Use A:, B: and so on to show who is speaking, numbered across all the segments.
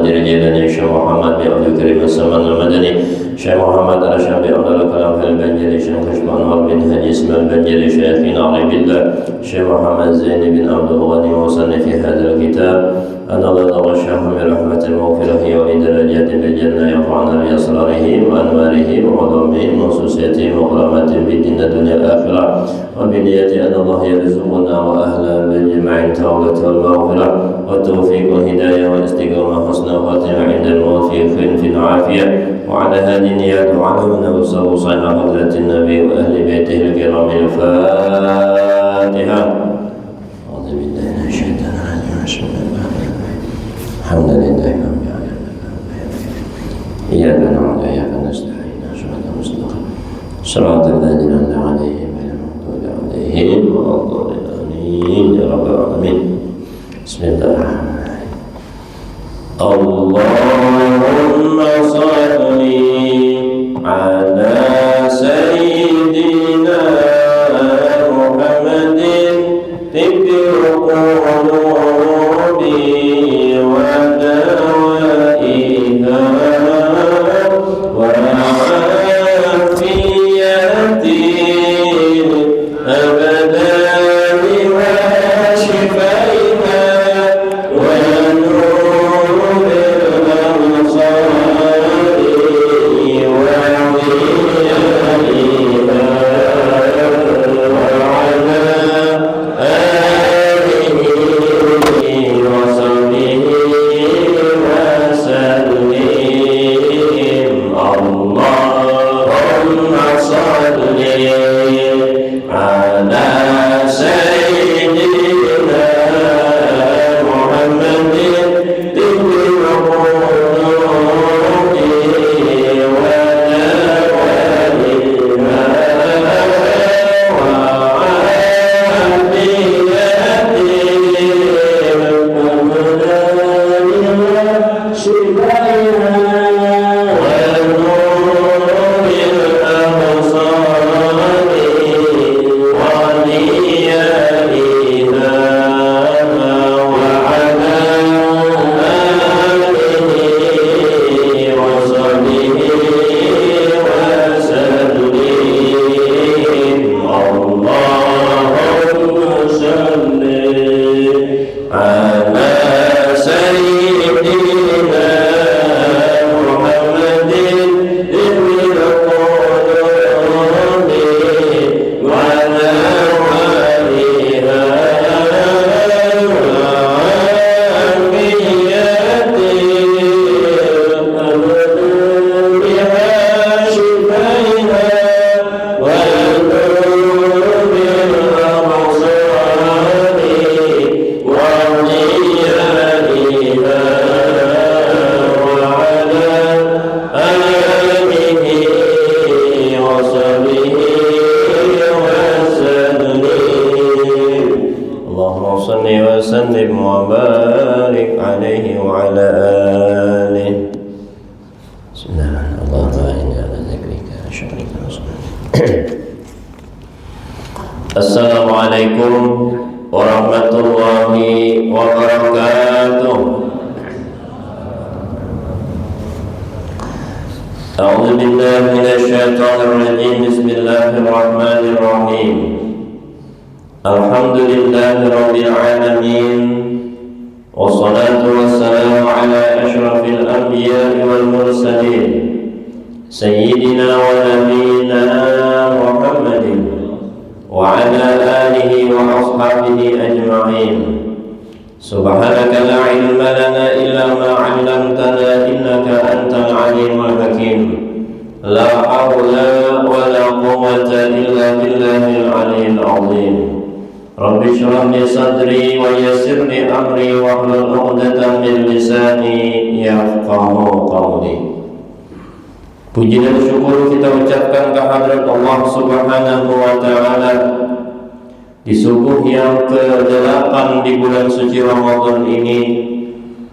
A: القادر الجيلاني الشيخ محمد بن عبد الكريم السلمان المدني الشيخ محمد الأشعبي عبد الله كلام في البنجلي الشيخ كشف أنور بن هدي اسم البنجلي شيخنا علي بالله الشيخ محمد زين بن عبد الغني وصنف في هذا الكتاب أن الله غشاهم برحمة المغفرة ولدرجات بالجنة يرفعنا بأسراره وأنواره وعلومهم وخصوصياتهم وكرامات بالدين الدنيا الآخرة وبنية أن الله يرزقنا وأهلا بالجماع التوبة والمغفرة والتوفيق والهداية والاستقامة حسن الخاتمة عند الموت في خير في العافية وعلى هذه النيات وعلمنا وصلى على حضرة النبي وأهل بيته الكرام الفاتحة. أعوذ بالله من الشيطان الرجيم بسم الله الحمد لله رب العالمين إياك نعبد وإياك نستعين صراط المستقيم صراط الذين أنعمت عليهم غير المغضوب عليهم ولا الضالين يا رب العالمين. بسم الله الرحمن الرحيم. اللهم صل على سيدنا محمد طب القلوب ودوائها وعافية الأبدان وشفائها ونور الأبصار Assalamualaikum warahmatullahi wabarakatuh. A'udzu billahi minasy syaithanir rajim. Bismillahirrahmanirrahim. Alhamdulillahi rabbil alamin. Wassalatu wassalamu ala asyrafil anbiya'i wal mursalin sayyidina wa nabiyyina Muhammadin wa ala alihi wa ashabihi ajma'in. Subhanaka la ilma lana illa ma 'allamtana innaka antal alimul hakim. La hawla wa la quwwata illa billahil aliyyil azim. Rabbi shrah li sadri wa yassir li amri wa hlul 'uqdatam min lisani yafqahu qawli. Puji dan syukur kita ucapkan kehadirat Allah Subhanahu wa Ta'ala di subuh yang ke-8 di bulan suci Ramadan ini.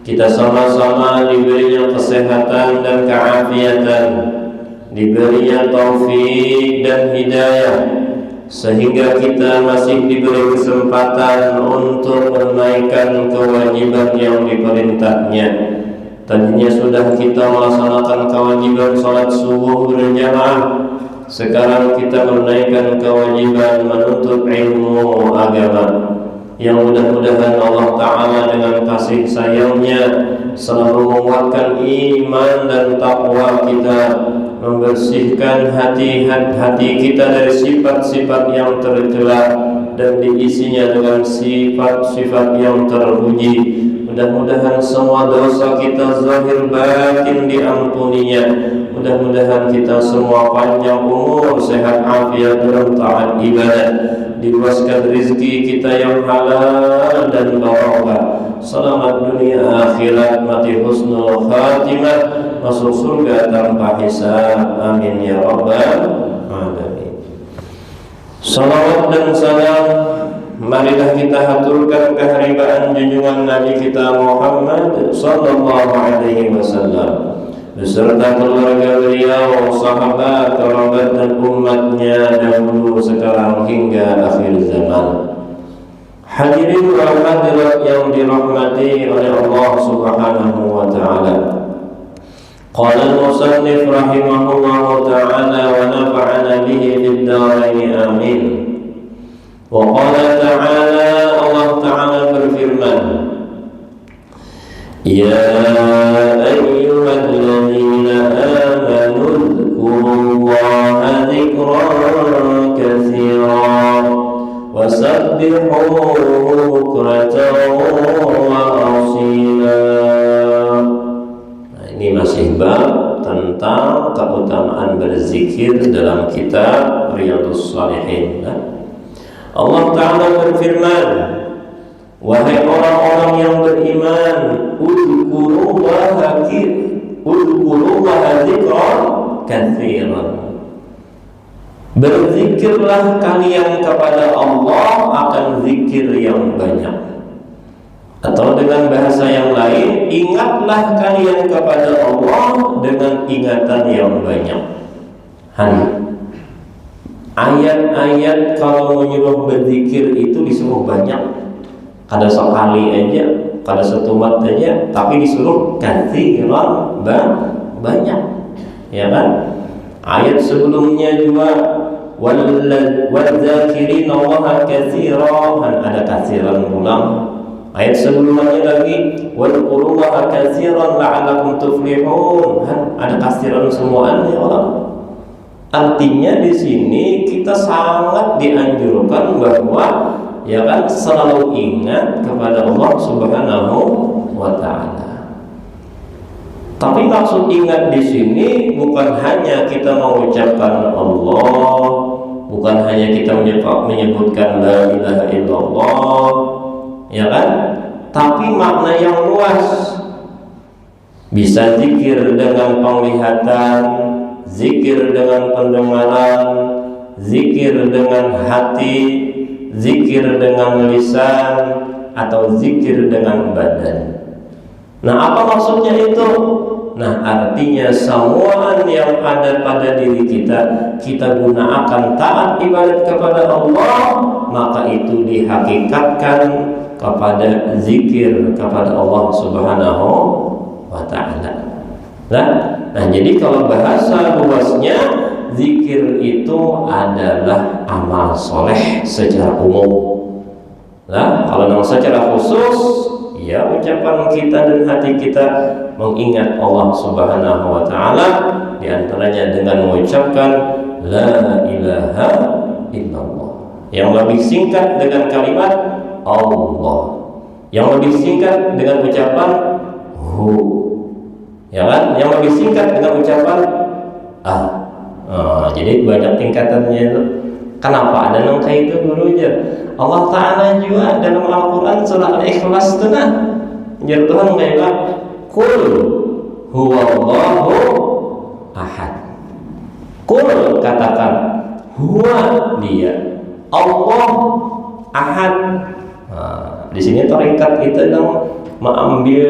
A: Kita sama-sama diberinya kesehatan dan keafiatan, diberinya taufik dan hidayah, sehingga kita masih diberi kesempatan untuk menunaikan kewajiban yang diperintahnya, Tadinya sudah kita melaksanakan kewajiban salat subuh berjamaah, sekarang kita menaikkan kewajiban menuntut ilmu agama. Yang mudah-mudahan Allah Ta'ala dengan kasih sayangnya selalu menguatkan iman dan takwa kita, membersihkan hati kita dari sifat-sifat yang tercela dan diisinya dengan sifat-sifat yang terpuji. Mudah-mudahan semua dosa kita zahir batin diampuninya. Mudah-mudahan kita semua panjang umur, sehat afiat dalam taat ibadah, diluaskan rezeki kita yang halal dan barokah, selamat dunia akhirat, mati husnul khatimah, masuk surga tanpa hisab. Amin ya rabbal alamin. Salawat dan salam marilah kita haturkan keharibaan junjungan Nabi kita Muhammad sallallahu alaihi wasallam beserta keluarga beliau, sahabat, kerabat dan umatnya dahulu, sekarang hingga akhir zaman. Hadirin wa hadirat yang dirahmati oleh Allah Subhanahu wa taala. Qala al-musannif rahimahullahu taala wa nafa'ana bihi fid dharain amin. Wa qala ta'ala, Allah Ta'ala berfirman, ya ayyuhalladzina amanu dzkurullaha dzikran katsiran wasabbihuhu bukratan wa asila. Nah, ini masih bab tentang keutamaan berzikir dalam kitab Riyadhus Shalihin. Allah Ta'ala berfirman, wahai orang-orang yang beriman, udhkurullaha dzikran katsiran. Berzikirlah kalian kepada Allah akan zikir yang banyak. Atau dengan bahasa yang lain, ingatlah kalian kepada Allah dengan ingatan yang banyak. Ayat-ayat kalau menyuruh berzikir itu disuruh banyak. Kada sekali aja, kada setumat aja, tapi disuruh katsiran, banyak. Ya kan? Ayat sebelumnya juga wadzakirina Allaha katsiran, ada katsiran ulang. Ayat sebelumnya lagi wadhkurullaha katsiran la'allakum tuflihun, ada katsiran semuaan ya Allah. Artinya di sini kita sangat dianjurkan bahwa ya kan selalu ingat kepada Allah Subhanahu wa taala. Tapi maksud ingat di sini bukan hanya kita mengucapkan Allah, bukan hanya kita menyebutkan la ilaha illallah, ya kan? Tapi makna yang luas. Bisa zikir dengan penglihatan, zikir dengan pendengaran, zikir dengan hati, zikir dengan lisan, atau zikir dengan badan. Nah, apa maksudnya itu? Nah, artinya semua yang ada pada diri kita gunakan taat ibadat kepada Allah, maka itu dihakikatkan kepada zikir kepada Allah Subhanahu wa ta'ala. Nah, jadi kalau bahasa luasnya, zikir itu adalah amal soleh secara umum. Nah, kalau secara khusus, ya ucapan kita dan hati kita mengingat Allah Subhanahu wa ta'ala, diantaranya dengan mengucapkan la ilaha illallah, yang lebih singkat dengan kalimat Allah, yang lebih singkat dengan ucapan hu, ya kan? Yang lebih singkat dengan ucapan jadi banyak tingkatannya itu. Kenapa ada nangka itu gurunya? Allah Ta'ala juga dalam Al-Quran surah Al-Ikhlas itu Tuhan kayak Qul huwallahu ahad. Qul, katakan, huwa dia, Allah ahad. Di sini torikat itu mengambil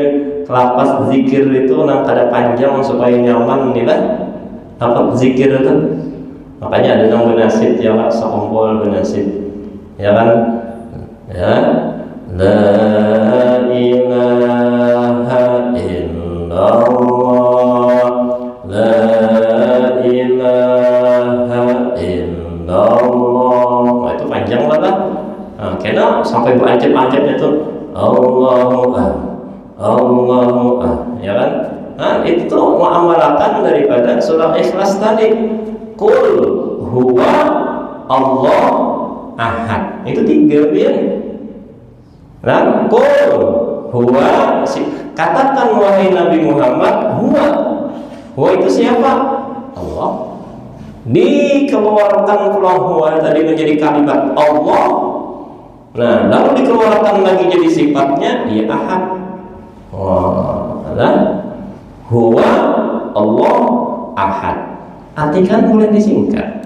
A: lapas zikir itu kada panjang supaya nyaman nih lah. Apa zikir itu? Makanya ada yang benasid ya Pak, sekumpul benasid. Ya kan? Ya. La ilaha illallah illallah, la ilaha illallah. Nah, itu panjang banget. Nah, karena sampai beranjak-anjaknya tuh Allahu ya kan? Nah, itu mengamalkan daripada surah Ikhlas tadi. Qul huwa Allah ahad. Itu 3 ya. Dan qul huwa, katakan wahai Nabi Muhammad, huwa itu siapa? Allah. Dikeluarkan pulang huwa tadi menjadi kalimat Allah. Nah, lalu dikeluarkan lagi jadi sifatnya dia ahad. Huwa Allah ahad. Artikan boleh disingkat.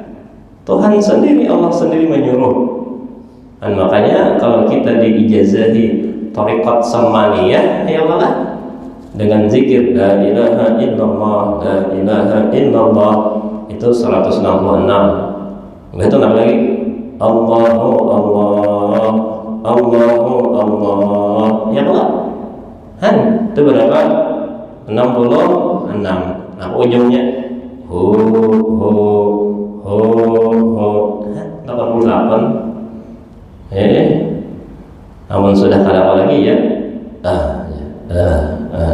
A: Tuhan sendiri, Allah sendiri menyuruh. Dan makanya kalau kita diijazahi thariqat samaniyah, ya Allah, dengan zikir la ilaha illallah, la ilaha illallah, itu 166. Itu nambah lagi Allahu Allah, Allahu Allah, ya Allah. Itu berapa? 66. Nah, ujungnya hu 88. Namun sudah kada lagi ya.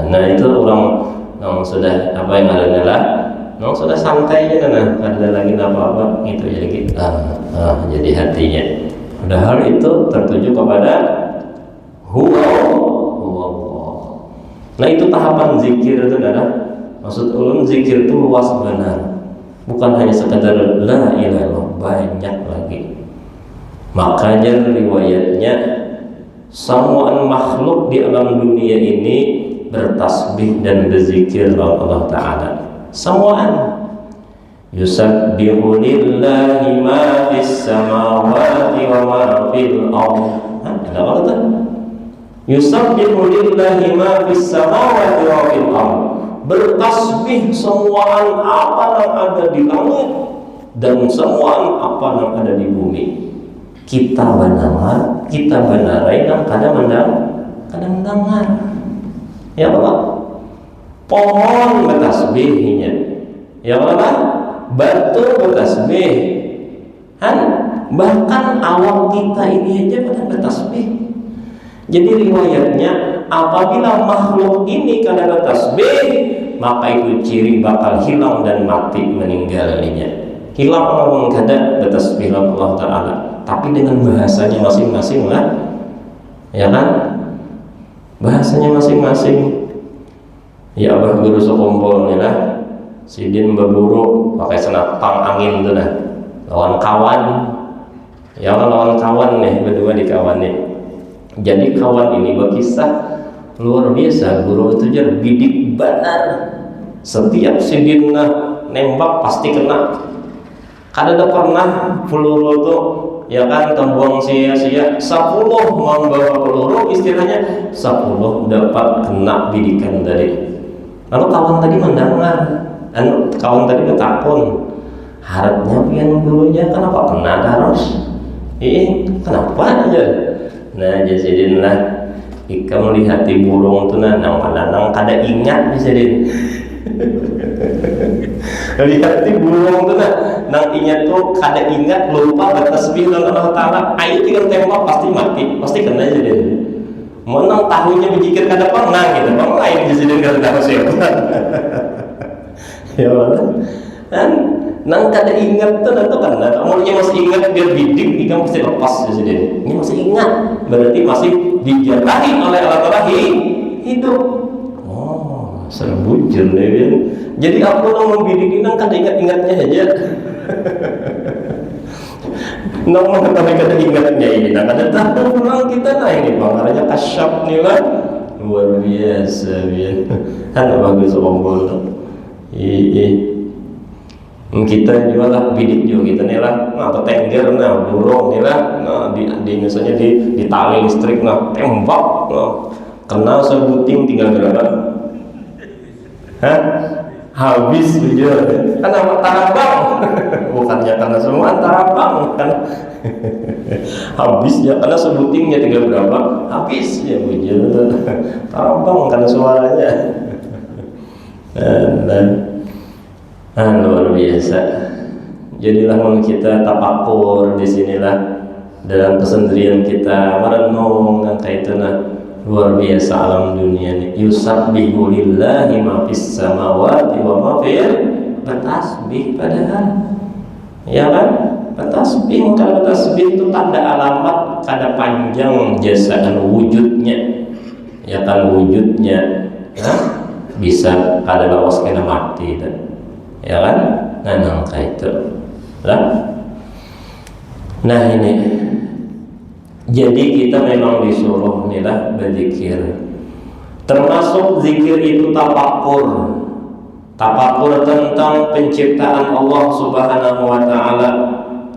A: Nah, itu orang yang sudah apa yang ada adalah orang sudah santai aja, nah ada lagi apa-apa gitu ya gitu. Jadi hatinya padahal itu tertuju kepada huwa Allah. Nah, itu tahapan zikir itu adalah, maksud ulun zikir itu luas benar, bukan hanya sekadar la ilaha illallah, banyak lagi. Makanya riwayatnya semua makhluk di alam dunia ini bertasbih dan berzikir Allah Ta'ala. Semuaan yusabbihu lillahi ma fis samawati wa ma fil ardh. Ada apa itu? Yusabbihu lillahi ma fis samawati wa fil ardh. Bertasbih semuaan apa yang ada di langit dan semuaan apa yang ada di bumi. Kita benarai dan kadang mendengar. Ya Allah, pohon bertasbihnya, ya Allah, batu bertasbih, bahkan awak kita ini aja pada bertasbih. Jadi riwayatnya apabila makhluk ini kadang bertasbih, maka itu ciri bakal hilang dan mati meninggalnya. Hilang orang kadang bertasbih Allah Ta'ala, tapi dengan bahasanya masing-masing lah, ya kan? Bahasanya masing-masing. Ya Abah Guru Sokombol nih lah, sidin berburu pakai senapang angin tuh dah, lawan kawan, ya lawan kawan nih, berdua di kawan nih. Jadi kawan ini berkisah luar biasa. Guru itu jadi bidik benar. Setiap sidin nembak pasti kena. Kada pernah peluru tuh, ya kan, tembuang sia-sia. 10 membawa peluru, istilahnya 10 dapat kena bidikan tadi. Lalu kawan tadi mendengar, dan kawan tadi bertakun, harapnya pian gurunya kenapa kena terus? Kenapa aja? Nah, jadi lah, ika melihat di burung tuh nang kada ingat bisa deh. Lihat di burung tuh nang ingat tuh kada ingat, lupa bertasbih Allah Ta'ala. Ayo tinggal tembak pasti mati, pasti kena aja deh. Menang tahunya berjikir kada pernah gitu, bang lain jadi kada siapa. Ya Allah. Dan nang kada ingat tuh nanti kena. Kamunya masih ingat biar bidik, ikan pasti lepas di sini. Ini masih ingat, berarti masih dijarahi oleh Allah Ta'ala hidup. Oh, serbujur deh. Jadi aku nang membidik ini nang kada ingat-ingatnya aja. Nang mengetahui kada ingatnya ini, nang kada tahu pulang kita ini bangarnya kasyaf nih lah, luar biasa biar. Bagus ombol. Kita juga lah bidik juga kita nih lah, atau tengger burung nih lah, di misalnya di tali listrik tembak, kena sebuting tinggal berapa? Habis bujur. Kan apa tarabang? Bukannya karena semua tarabang kan. Habis ya karena sebutingnya tinggal berapa? Habis ya bujur. Tarabang karena suaranya. Luar biasa. Jadilah kita tapakur di sinilah dalam kesendirian kita merenung kayak itu luar biasa alam dunia ini. Yusabbihu lillahi ma fis samawati wa ma fil bertasbih padahal. Ya kan? Bertasbih, kalau bertasbih itu tanda alamat kada panjang jasaan wujudnya. Ya kan wujudnya. Bisa kada lawas kena mati dan. Ya kan? Nangka itu lah. Nah ini jadi kita memang disuruh nih lah berzikir, termasuk zikir itu tafakur tentang penciptaan Allah Subhanahu wa Ta'ala.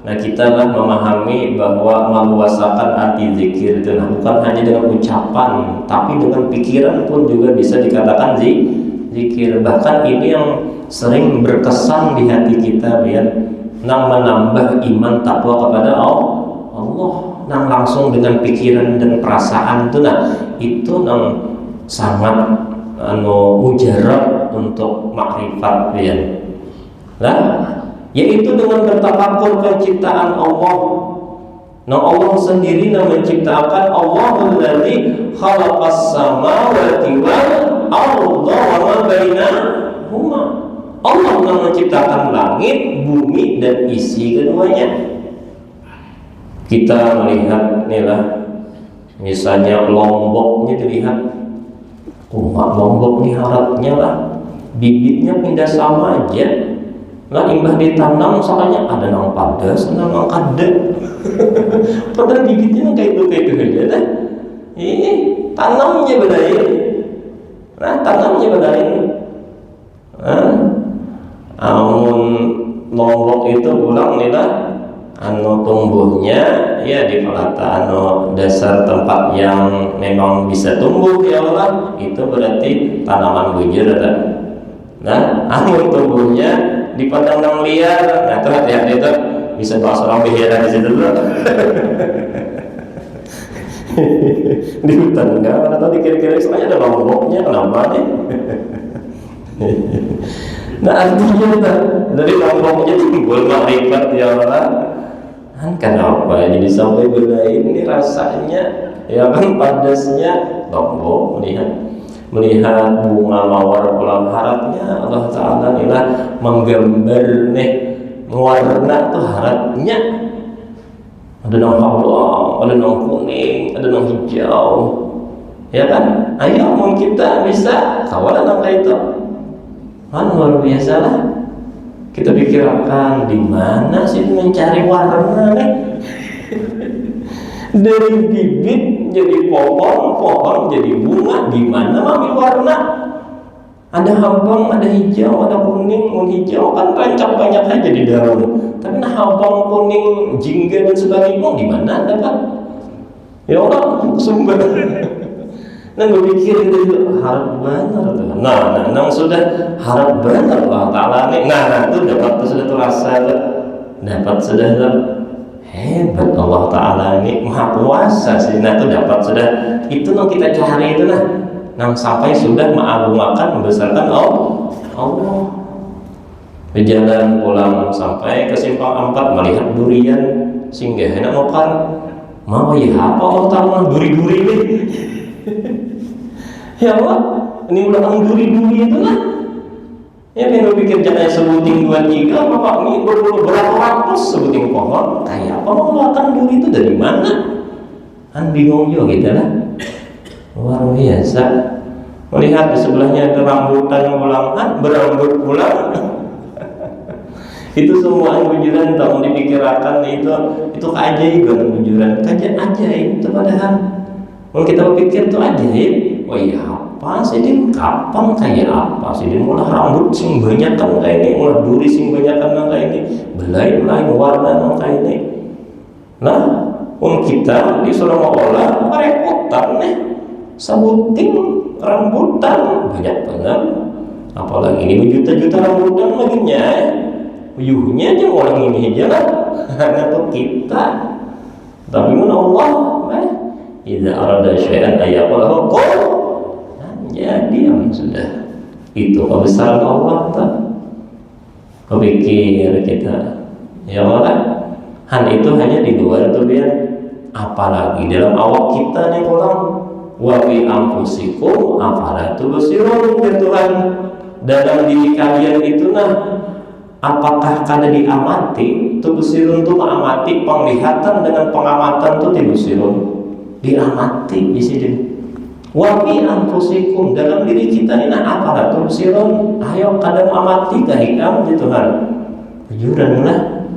A: Nah kita lah memahami bahwa meluasakan arti zikir itu bukan hanya dengan ucapan, tapi dengan pikiran pun juga bisa dikatakan zikir. Bahkan ini yang sering berkesan di hati kita, biar menambah iman takwa kepada Allah, langsung dengan pikiran dan perasaan itu sangat mujarab untuk makrifat, biar yaitu dengan bertafakur penciptaan Allah. Allah sendiri menciptakan. Allahul ladzi khalaqas samawati wal arda wa ma bainahuma. Allah yang menciptakan langit, bumi dan isi keduanya. Kita melihat inilah misalnya Lomboknya dilihat, Lombok nih haratnya lah, bibitnya pindah sama aja. Lah imbah ditanam soalnya ada nang padas, ada nang kadek. Padahal bibitnya kayak itu aja dah. Tanamnya bedain. Tanamnya bedain. Amun Lombok itu ulang nih lah. Tumbuhnya ya di pelata dasar tempat yang memang bisa tumbuh ya Allah, itu berarti tanaman bujur ada. Tumbuhnya di padang yang liar, itu hati-hati itu bisa bawa seorang biara di situ dulu. Di hutan enggak, atau di kiri-kiri soalnya ada lomboknya, kenapa nih? Artinya dari lomboknya timbul makrifat ya Allah. Kenapa jadi sampai bedain ini rasanya ya kan padasnya lombok melihat bunga mawar pulang haratnya Allah Ta'ala inilah menggambar nih warna tuh haratnya, ada yang hijau, ada yang kuning, ada yang hijau, ya kan? Ayo mau kita bisa kawalan kayak itu luar biasa lah. Kita pikirkan di mana sih mencari warna nih? Dari bibit jadi pohon jadi bunga, di mana ambil warna? Ada habang, ada hijau, ada kuning. Hijau kan rancak banyak aja di daun. Tapi habang, kuning, jingga dan sebagainya di mana dapat? Ya orang sumber. Gue pikir itu harap benar. Nang sudah harap benar Allah Ta'ala nih. Itu dapat sudah terasa, dapat sudah hebat Allah Ta'ala ini maha kuasa sih. Itu dapat sudah itu nang kita cari itu nang sampai sudah mengagungkan membesarkan Allah. Berjalan pulang sampai ke simpang 4 melihat durian singgah enak makan. Mau ya apa Allah Ta'ala duri-duri ini? Ya Allah, ini udah duri-duri itu lah. Ya kan pikir jangan sebuting 2-3 apa ini berapa ratus sebuting pohon. Kayak apa mau makan duri itu dari mana? Bingung juga gitu lah. Luar biasa. Melihat di sebelahnya ada rambutan ulangan, berambut pulang. Itu semua bujuran tak mau dipikirkan itu keajaiban bujuran. Kajian ajaib itu padahal. Kalau kita berpikir itu ajaib. Oh iya apa sih din? Kapan kayak apa sih din? Mulai rambut sing banyak kan kayak ini, mulai duri sing banyak kan kayak ini, belai warna kayak ini. Kita disuruh mengolah merepotan nih, sebuting rambutan banyak banget. Apalagi ini berjuta-juta rambutan lagi uyuhnya aja orang ini aja lah. Untuk kita. Tapi Allah, idza arada syai'an ayyaqalahu qul. Jadi yang sudah Itu kebesaran Allah tak? Kepikir kita, ya Allah, itu hanya di luar tuh biar, apalagi dalam awak kita nih orang, wa fi anfusikum afala tubsirun, ya Tuhan, dalam diri kalian itu apakah kada diamati? Tubsirun tuh mengamati, penglihatan dengan pengamatan tuh tubsirun, diamati di sini. Wa fi anfusikum, dalam diri kita ini apalah tubsirun, ayo kadang amati kahikam di Tuhan. Jujuranlah,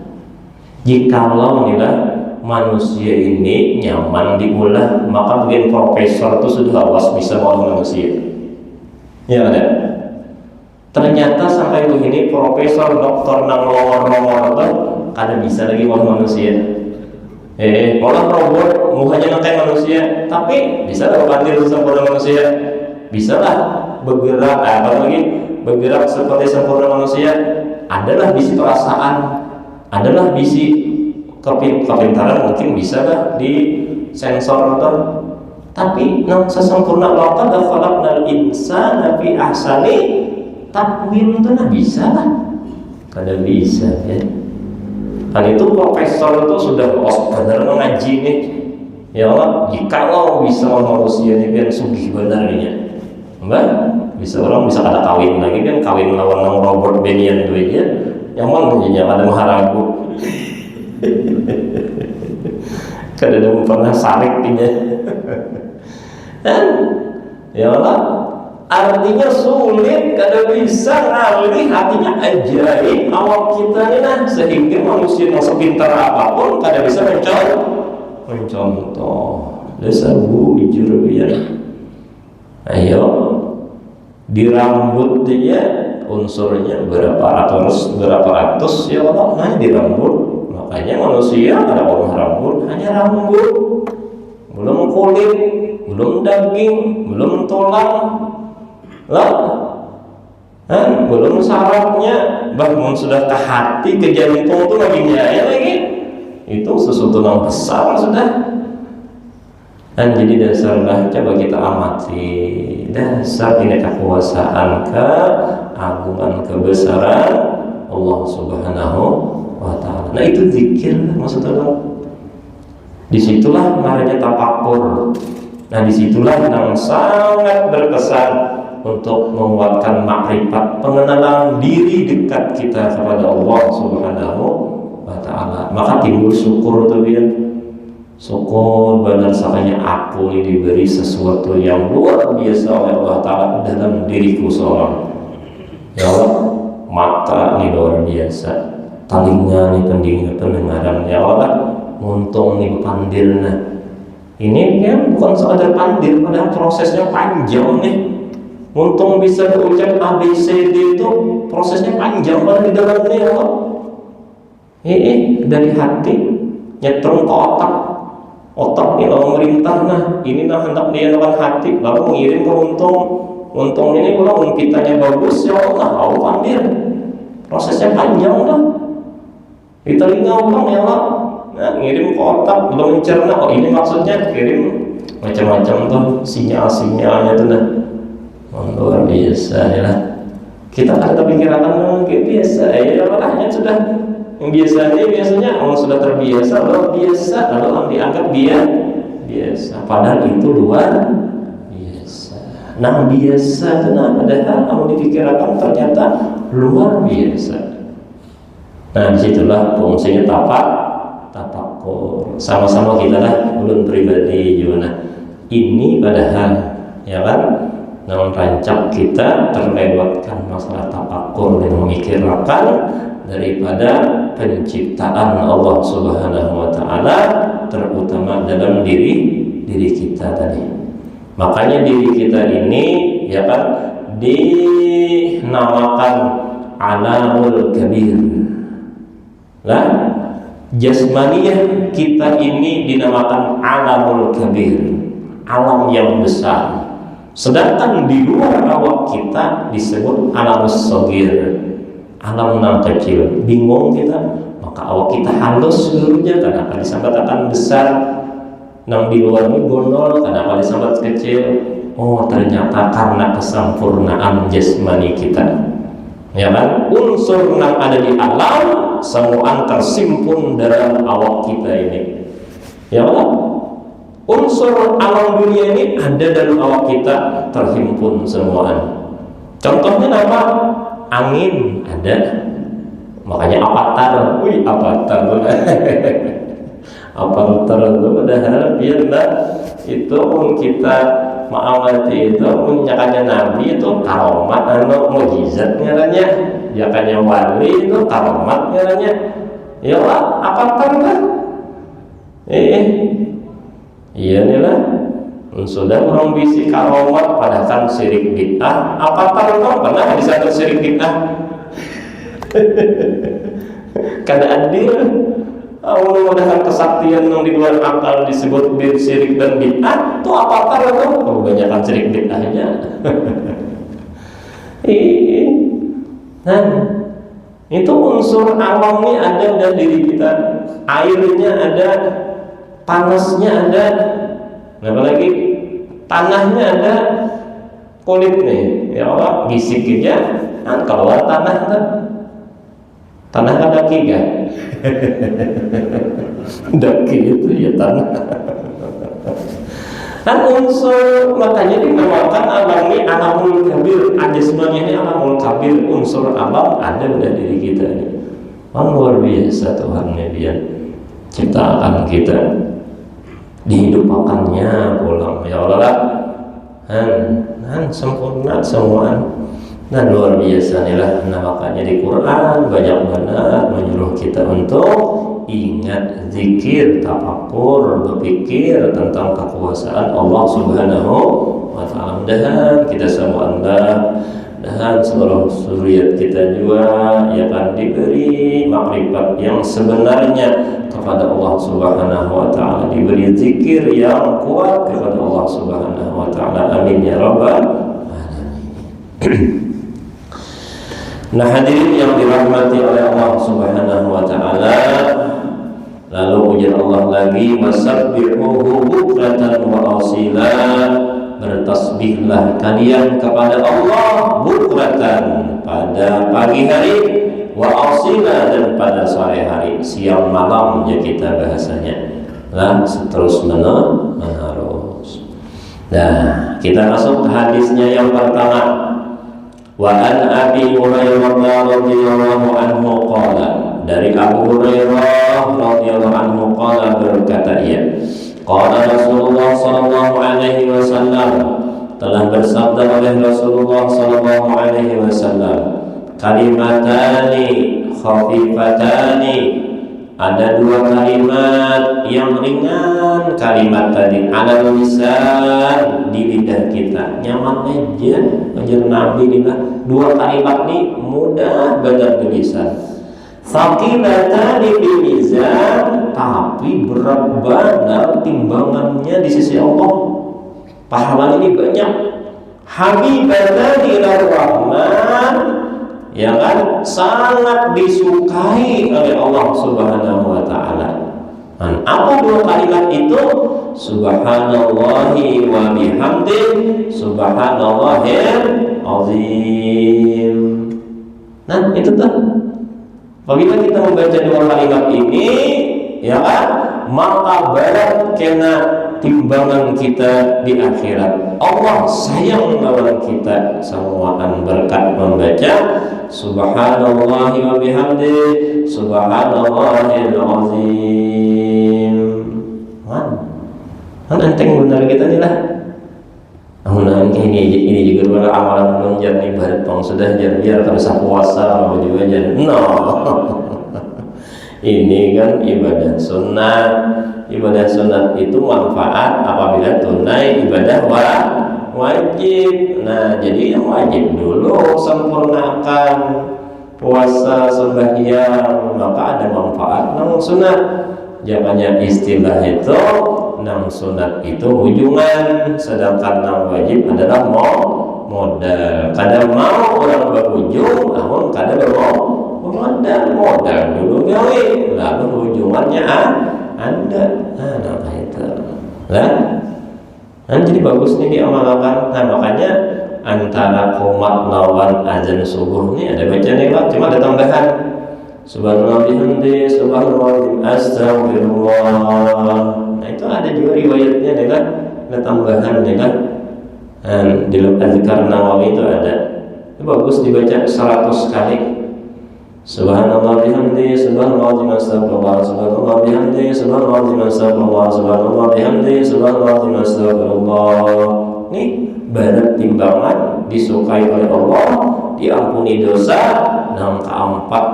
A: jikalau manusia ini nyaman diulah, maka bagian profesor itu sudah awas bisa mengolah manusia. Ya ada. Ternyata sampai begini profesor doktor nang longor tuh kada bisa lagi mengolah manusia. Olah robot mukanya kayak manusia, tapi bisa lah bandir sempurna manusia, bisa lah bergerak bergerak seperti sempurna manusia. Adalah bisi perasaan, adalah bisi kepintaran, mungkin bisa lah di sensor atau, tapi nang sesempurna laqad khalaqnal insana fi ahsani taqwim itu bisa lah, kada bisa ya. Kan itu profesor itu sudah benar mengaji nih, ya Allah, jikalau bisa manusia ini kan sugih benarnya, mbak, bisa orang bisa kada kawin lagi kan, kawin lawan nang robot benian duitnya, yang mana punya kada maharagu, kada ada pernah sarik ini, dan ya Allah. Artinya sulit, kada bisa ngalih, artinya ajaib awak kita ini sehingga manusia yang sepintar apapun kada bisa mencontoh. Dasar bujur biar. Ayo di rambut dia unsurnya berapa ratus ya Allah, hanya di rambut. Makanya manusia ada orang rambut, hanya rambut, belum kulit, belum daging, belum tulang. Belum sarafnya, bahkan sudah ke hati, ke jantung itu lagi nyaya lagi, itu sesuatu yang besar sudah. Dan jadi dasarlah coba kita amati dasar ini kekuasaan, keagungan, kebesaran Allah Subhanahu wa Ta'ala. Nah itu zikir maksudnya. Disitulah namanya tafakur. Nah disitulah yang sangat berkesan untuk menguatkan makrifat, pengenalan diri dekat kita kepada Allah Subhanahu wa Ta'ala. Maka timbul syukur tuh ya. Syukur benar sakanya aku ini diberi sesuatu yang luar biasa oleh Allah Ta'ala dalam diriku seorang. Ya Allah, mata ini luar biasa, telinga ini pendengaran, ya Allah, untung ini pandirna. Ini kan bukan sekadar pandir, padahal prosesnya panjang nih. Untung bisa berucap ABCD itu prosesnya panjang banget di dalamnya ya Allah. Dari hati nyetrong ke otak ini lalu merintah, nah ini hendak dia lakukan hati lalu mengirim ke untung ini kalau kitanya bagus ya Allah, tahu pandir prosesnya panjang lah. Di telinga ulang ya Allah, nah ngirim ke otak belum mencerna, oh ini maksudnya kirim macam-macam tuh sinyal-sinyalnya tuh nah. Luar biasa ya lah. Kita ada pikiran kayak biasa ya makanya sudah yang biasanya orang sudah terbiasa luar biasa, lalu dianggap biasa padahal itu luar biasa. Nah biasa itu padahal kamu dipikirkan ternyata luar biasa. Nah disitulah fungsinya tafakur. Sama-sama kita lah ulun pribadi gimana ini padahal ya kan, namun rancak kita terlewatkan masalah tafakur dan memikirkan daripada penciptaan Allah Subhanahu wa Ta'ala, terutama dalam diri kita tadi. Makanya diri kita ini ya kan dinamakan alamul kabir. Lah jasmaniyah kita ini dinamakan alamul kabir, alam yang besar. Sedangkan di luar awak kita disebut alamus shogir, alam yang kecil. Bingung kita, maka awak kita halus seluruhnya, kenapa disambatakan besar? Nang di luar ini gondol, kenapa disambat kecil? oh ternyata karena kesempurnaan jasmani kita, ya kan? Unsur yang ada di alam semua tersimpun dalam awak kita ini, ya kan? Unsur alam dunia ini ada dalam awak kita, terhimpun semua. Contohnya apa? Angin ada, makanya avatar. Wih, avatar. Avatar itu padahal biarlah itu kita mengamati itu menyakannya nabi itu karomat atau mukjizat ngaranya, jakanya wali itu karomat ngaranya. Ya lah, avatar kan? Iya nih lah. Sudah orang bisi karomat padahal kan syirik bid'ah. Avatar kau pernah di satu syirik bid'ah? Kada adil. Mudah-mudahan kesaktian yang di luar akal disebut syirik dan bid'ah itu avatar itu kebanyakan syirik bid'ahnya. Nah, itu unsur alamnya ada dalam diri kita, airnya ada, panasnya ada, apalagi tanahnya ada, kulitnya ya Allah gisik aja kan keluar tanah kan. Tanah kan daki kan? Daki itu ya tanah. Kan unsur, makanya dinamakan alam ini alamul kabir. Ajasmanya ini alamul kabir, unsur alam ada pada diri kita ini. Luar biasa Tuhan dia ciptakan kita, dihidupkannya pulang ya Allah. Sempurna semua. Dan luar biasa inilah, nah makanya di Quran banyak benar menyuruh kita untuk ingat, zikir, tafakur, berpikir tentang kekuasaan Allah Subhanahu wa Ta'ala. Dan kita semua dan seluruh zuriat kita juga ya kan diberi makrifat yang sebenarnya kepada Allah Subhanahu wa Ta'ala, diberi zikir yang kuat kepada Allah Subhanahu wa Ta'ala. Amin ya rabbal alamin. Nah hadirin yang dirahmati oleh Allah Subhanahu wa Ta'ala, lalu ujar Allah lagi, wasabbihuhu bukratan wa asila, bertasbihlah kalian kepada Allah bukratan pada pagi hari, wa asila dan pada sore hari, siang malam ya kita bahasanya lah, terus menerus. Nah kita masuk ke hadisnya yang pertama. Wa an Abi Hurairah radhiyallahu anhu qala, dari Abu Hurairah radhiyallahu anhu qala berkata ia, qala Rasulullah sallallahu alaihi wasallam, telah bersabda oleh Rasulullah sallallahu alaihi wasallam, kalimatani khafifatani, ada dua kalimat yang ringan, kalimat tadi ala lisan, di lidah kita nyaman aja, ajar Nabi ini dua kalimat ini mudah benar di lisan. Thaqilatani bi mizan, tapi berat benar timbangannya di sisi Allah, pahala ini banyak. Habibatani ila rahman, ya kan, sangat disukai oleh Allah Subhanahu wa Ta'ala. Dan apa dua kalimat itu? Subhanallahi wa bihamdih, subhanallahil azim. Nah itu tuh, apabila kita membaca dua kalimat ini, ya kan, maka berat kena timbangan kita di akhirat. Allah sayang lawan kita semuaan berkat membaca subhanallahi wa bihamdih, subhanallahil azim. Kan enteng benar kita nih lah. Ini juga adalah amalan menunjang ibadat pang sudah biar kalau puasa juga jadi no. Ini kan ibadah sunat. Ibadah sunat itu manfaat apabila tunai ibadah wajib. Nah, jadi yang wajib dulu sempurnakan puasa sembahyang, maka ada manfaat nang sunat. Jangannya istilah itu nang sunat itu ujungan, sedangkan nang wajib adalah modal. Kadang mau orang berujung, namun kadang modal dulu gawe, lalu ujungannya ada. Nah itu lah. Nah, jadi bagus nih diamalkan. Nah, makanya antara qomat lawan azan subuh ini ada bacaan yang cuma ada tambahan subhanallah bihamdi subhanallah astagfirullah. Nah, itu ada juga riwayatnya dengan ada tambahan ya kan. Di dalam Azkar Nawawi itu ada. Itu bagus dibaca 100 kali. Subhanallah bihamdi subhanallah astagfirullah subhanallah bihamdi subhanallah astagfirullah subhanallah bihamdi subhanallah astagfirullah. Ini barat timbangan disukai oleh Allah, diampuni dosa, dan keempat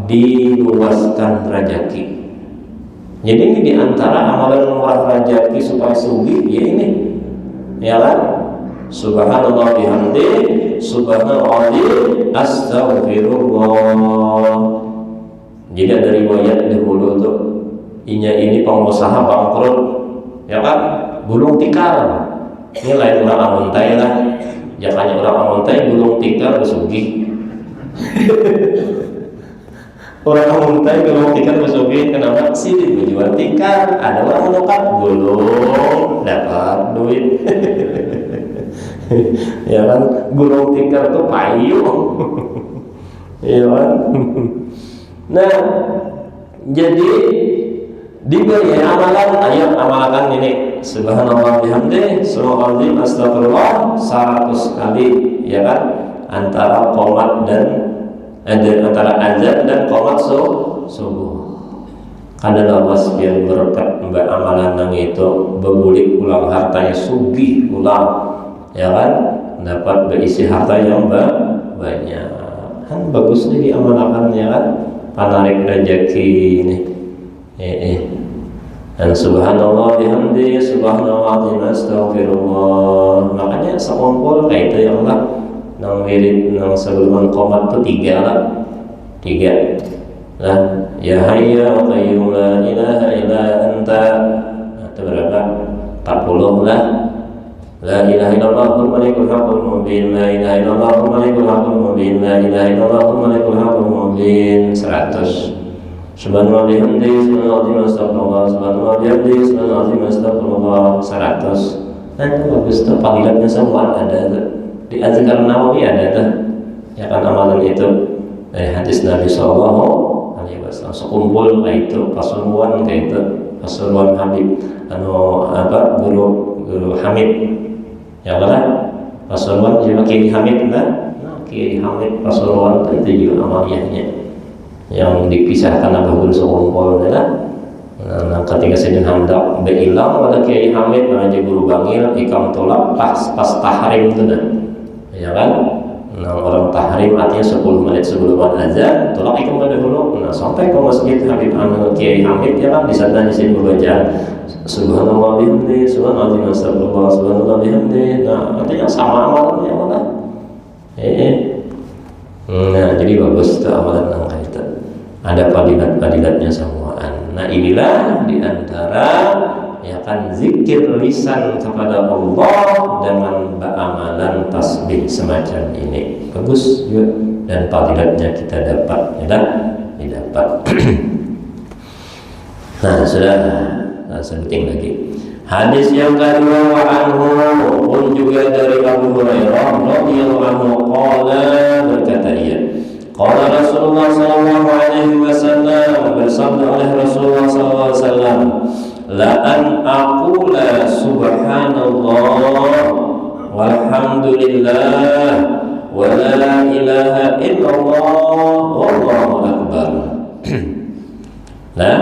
A: diluaskan rezeki. Jadi ini diantara amalan murah rezeki supaya sugih ya ini, ya kan? Subhanallah bihamdi subhanallah astagfirullah. Jadi ada riwayat dahulu tuh ini pengusaha bangkrut, ya kan? Gulung tikar. Ini lain orang amuntai lah. Jakanya orang amuntai gulung tikar besugi. Orang amuntai gulung tikar besugi. Kenapa sih dijual tikar? Ada orang menukar gulung dapat duit. Ya kan, gulung tikar tuh payung. Ya kan. Nah, jadi diberi amalan, ayo amalkan ini subhanallah bihamdi subhanallah astagfirullah 100 kali, ya kan, antara qomat dan antara azan dan qomat subuh. Karena lawas yang berkat mbak amalan nang itu bebulik ulang hartanya sugih ulang, ya kan, dapat berisi harta yang banyak. Kan bagus nih diamalkan, ya kan, panarik rezeki ini. Dan subhanallah bihamdi subhanallah astagfirullah. Makanya sekumpul kayak itu ya Allah, nang wirid nang sebelum qomat tuh 3 lah. 3 lah, ya hayya wa qayyum la ilaha illa anta. Itu berapa? 40 lah. La ilaha illallahul malikul haqqul mubin, la ilaha illallahul malikul haqqul mubin, la ilaha illallahul malikul haqqul mubin 100. Subhanallah bihamdi subhanallah astagfirullah subhanallah bihamdi subhanallah astagfirullah 100. Nah, itu bagus tuh, panggilannya semua ada tuh. Di Azkar Nawawi ada tuh, ya kan, amalan itu dari hadis Nabi sallallahu alaihi wasallam. Sekumpul kayak itu, Pasuruan kayak itu, Pasuruan Habib guru Hamid, ya kan, Pasuruan juga Kiai Hamid lah. Nah, Kiai Hamid Pasuruan itu juga amaliyahnya yang dipisahkan apa guru sekumpul, ya kan. Nah, ketika Sayyidina Hamdak hilang, ada Kiai Hamid menjadi guru bangil ikam tolak pas tahrim itu dah, ya kan. Nah, orang tahrim artinya 10 menit sebelum azan tolak ikam pada dulu. Nah, sampai ke masjid Habib Kiai Hamid, ya kan, di sana di sini berbacaan subhanallah bihamdi subhanallah astagfirullah subhanallah bihamdi. Nah, artinya sama amalannya mana. Nah, jadi bagus itu amalan yang kayak itu. Ada fadilat-fadilatnya semuaan. Nah, inilah diantara, ya kan, zikir lisan kepada Allah dengan amalan tasbih semacam ini. Bagus juga, dan fadilatnya kita dapat, ya kan? Didapat. Nah, sudah sebutin lagi. Hadis yang kedua, wa anhu pun juga dari Abu Hurairah radhiyallahu anhu qala, berkata ia, qala Rasulullah sallallahu alaihi wasallam, bersabda oleh Rasulullah sallallahu alaihi wasallam, la an aqula subhanallah walhamdulillah wa la ilaha illallah wallahu akbar. Nah,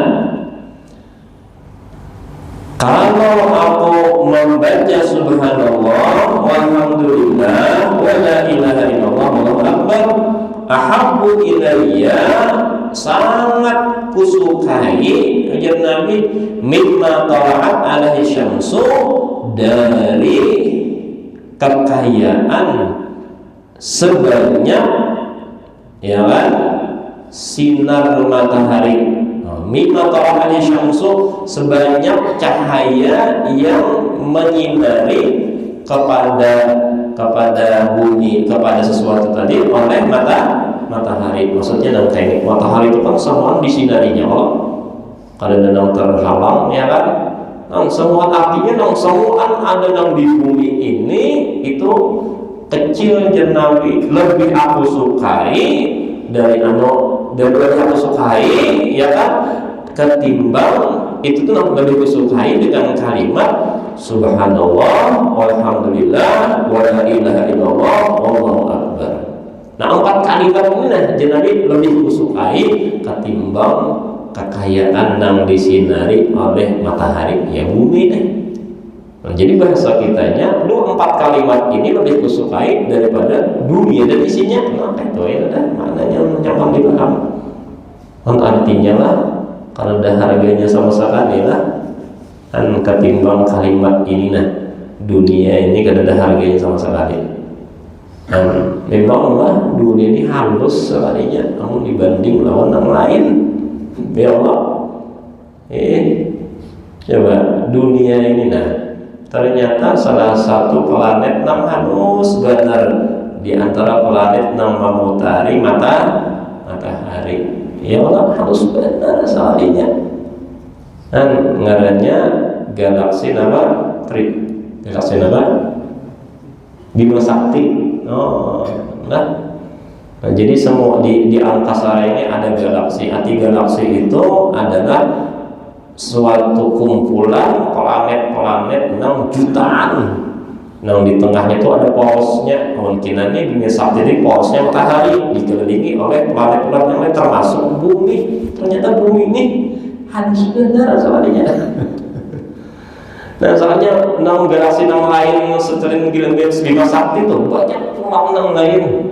A: kalau aku membaca subhanallah walhamdulillah wa la ilaha illallah wallahu akbar, ahabbu ilayya, sangat kusukai, ujar Nabi, mimma tala'at alaihi syamsu, dari kekayaan sebanyak, ya kan, sinar matahari. Mimma tala'at alaihi syamsu, sebanyak cahaya yang menyinari kepada bumi, kepada sesuatu tadi oleh matahari. Maksudnya dalam teknik matahari itu kan semua disinarinya Allah. Kalau sedang terhalang, ya kan, Nang semua artinya nang semua ada nang di bumi ini itu kecil jenawi lebih aku sukai dari aku sukai ya kan, ketimbang itu tuh lebih kusukai dengan kalimat subhanallah walhamdulillah wa la ilaha illallah wallahu akbar. Nah 4 kalimat ini nah jenawi lebih kusukai ketimbang kekayaan yang disinari oleh matahari ya bumi deh. Nah, jadi bahasa kitanya lu 4 kalimat ini lebih kusukai daripada dunia dan isinya. Nah itu ya udah maknanya nyaman dipaham. Artinya lah kalau udah harganya sama sekali lah kan ketimbang kalimat ini nah dunia ini kan ada harganya sama sekali. Dan memanglah dunia ini halus sekalinya namun dibanding lawan yang lain. Ya Allah, coba dunia ini nah ternyata salah satu planet yang halus benar di antara planet yang memutari matahari. Ya Allah halus benar sekalinya. Dan ngarannya galaksi nama galaksi nama Bima Sakti. Nah, jadi semua di angkasa ini ada galaksi. Arti galaksi itu adalah suatu kumpulan planet-planet 6 jutaan. Nah di tengahnya itu ada porosnya. Kemungkinannya Bima Sakti ini porosnya matahari dikelilingi oleh planet-planet yang lain termasuk bumi. Ternyata bumi ini halus benar soalnya. Nah soalnya 6 galaksi 6 lain setelah Bima Sakti itu banyak pulau lain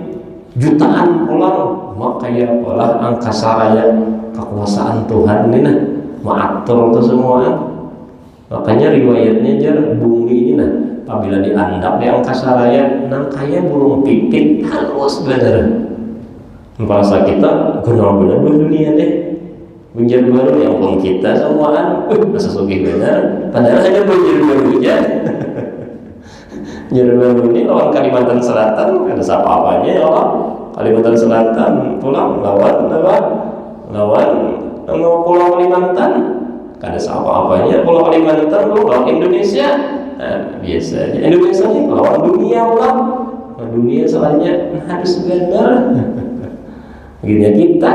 A: jutaan pulau. Makanya pola angkasa raya kekuasaan Tuhan ini nah mengatur itu semua. Makanya riwayatnya jar bumi ini nah apabila diandap di angkasa raya nang kaya burung pipit halus bener. Bahasa kita benar-benar dunia deh. Bunjar baru yang belum kita semuaan masa sugih bener padahal hanya bunjar barunya. Bunjar baru ini lawan Kalimantan Selatan ada apa-apanya ya Allah. Kalimantan Selatan pulang lawan apa? Lawan Pulau Kalimantan kada apa-apanya. Pulau Kalimantan lawan Indonesia. Nah, biasanya Indonesia ini lawan dunia Allah. Nah, dunia soalnya harus benar. Begini kita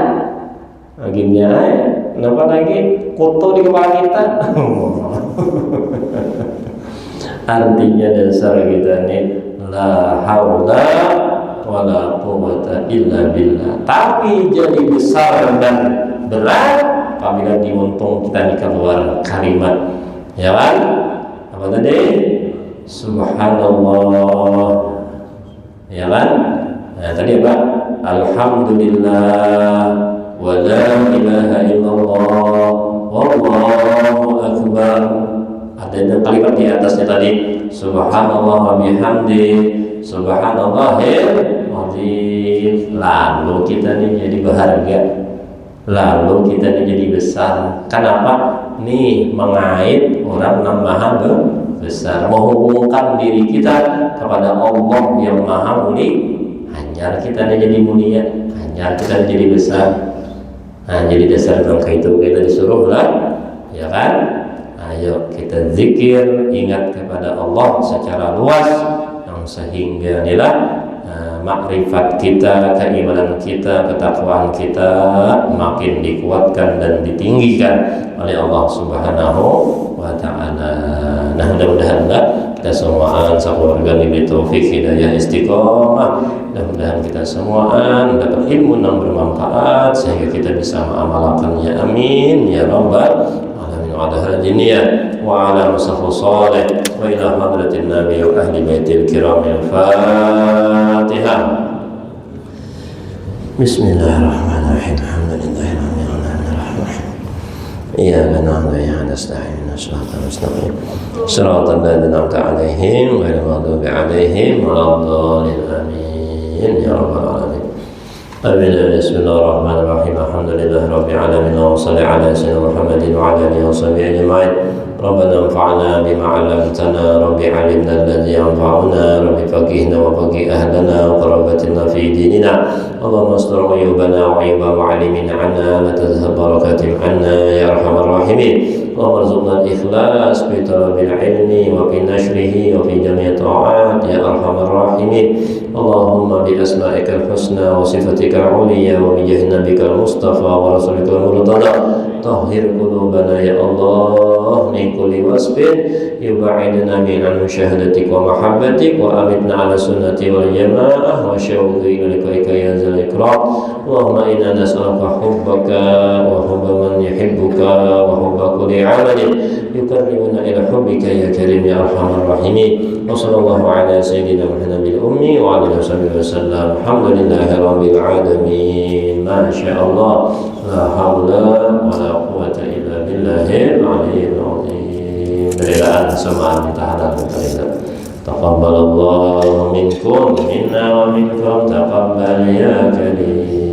A: akhirnya kenapa lagi koto di kepala kita. Artinya dasar kita nih la haula wala quwwata illa billah. Tapi jadi besar dan berat apabila diuntung kita keluar kalimat ya kan apa tadi subhanallah ya kan. Nah, tadi apa alhamdulillah wa la ilaha illallah wallahu akbar. Ada kalimat di atasnya tadi subhanallah wa bihamdi subhanallahil azim. Lalu kita ini jadi berharga, lalu kita ini jadi besar. Kenapa? Nih mengait orang yang maha besar, menghubungkan diri kita kepada Allah yang maha mulia. Hanya kita ini jadi mulia, hanya kita ini jadi besar. Nah, jadi dasar bangka itu kita disuruh lah, ya kan? Ayo kita zikir, ingat kepada Allah secara luas, yang sehingga inilah makrifat kita, keimanan kita, ketakwaan kita makin dikuatkan dan ditinggikan oleh Allah Subhanahu wa Ta'ala. Nah, mudah-mudahan kita semuaan sekeluarga diberi taufik hidayah istiqomah. Mudah-mudahan kita semuaan dapat ilmu yang bermanfaat sehingga kita bisa mengamalkannya. Amin ya rabbal على هذه النية وعلى مصطفى صالح وإلى حضرة النبي وأهل بيت الكرام الفاتحة. بسم الله الرحمن الرحيم الحمد لله رب العالمين الرحمن الرحيم إياك نعبد وإياك نستعين صراط المستقيم صراط الذين أنعمت عليهم غير المغضوب عليهم ولا الضالين آمين يا رب العالمين. بسم الله الرحمن الرحيم الحمد لله رب العالمين وصل على سيدنا محمد وعلى اله وصحبه اجمعين. ربنا انفعنا بما علمتنا رب علمنا الذي ينفعنا رب فقهنا وفقه اهلنا وقربتنا في ديننا اللهم استر عيوبنا وعيوب معلمين عنا لا تذهب بركاتهم عنا يا أرحم الراحمين. اللهم ارزقنا الإخلاص في طلب العلم وفي نشره وفي جميع الطاعات يا أرحم الراحمين. اللهم بأسمائك الحسنى وصفتك العليا وبجاه نبيك المصطفى ورسولك المرتضى طهر قلوبنا يا الله من كل وصف يبعدنا عن مشاهدتك ومحبتك وأمتنا على السنة والجماعة وشوق إلى لقائك يا ذا الإكرام. اللهم إنا نسألك حبك وحب من يحبك وحب كل عمل يقربنا إلى حبك يا كريم يا أرحم الراحمين. وصلى الله على سيدنا محمد الأمي وعلى آله وصحبه وسلم. الحمد لله رب العالمين. ما شاء الله لا حول ولا قوة إلا بالله العلي العظيم. Berilaan semaan tahanan kita. Taqabbalallahu minkum minna wa minkum taqabbal ya karim.